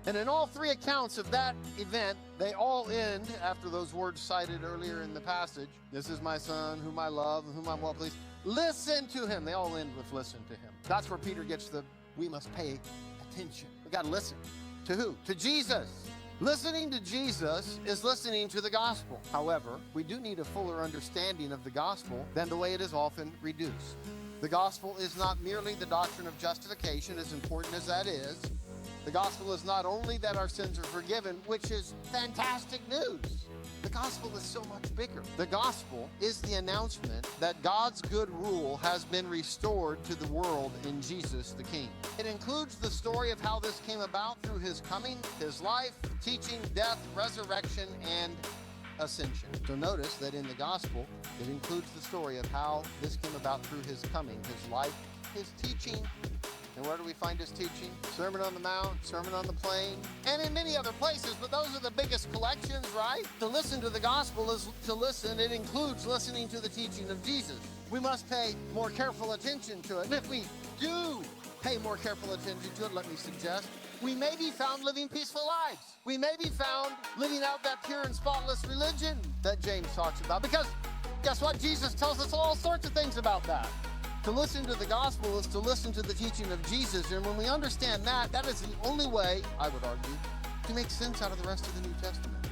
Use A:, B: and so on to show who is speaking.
A: And in all three accounts of that event, they all end after those words cited earlier in the passage. This is my son, whom I love, whom I'm well pleased. Listen to him. They all end with listen to him. That's where Peter gets we must pay attention. We got to listen. To who? To Jesus. Listening to Jesus is listening to the gospel. However, we do need a fuller understanding of the gospel than the way it is often reduced. The gospel is not merely the doctrine of justification, as important as that is. The gospel is not only that our sins are forgiven, which is fantastic news. The gospel is so much bigger. The gospel is the announcement that God's good rule has been restored to the world in Jesus the King. It includes the story of how this came about through his coming, his life, teaching, death, resurrection, and ascension. So notice that in the gospel, it includes the story of how this came about through his coming, his life, his teaching. And where do we find his teaching? Sermon on the Mount, Sermon on the Plain, and in many other places, but those are the biggest collections, right? To listen to the gospel is to listen. It includes listening to the teaching of Jesus. We must pay more careful attention to it. And if we do pay more careful attention to it, let me suggest, we may be found living peaceful lives. We may be found living out that pure and spotless religion that James talks about. Because guess what? Jesus tells us all sorts of things about that. To listen to the gospel is to listen to the teaching of Jesus. And when we understand that, that is the only way, I would argue, to make sense out of the rest of the New Testament.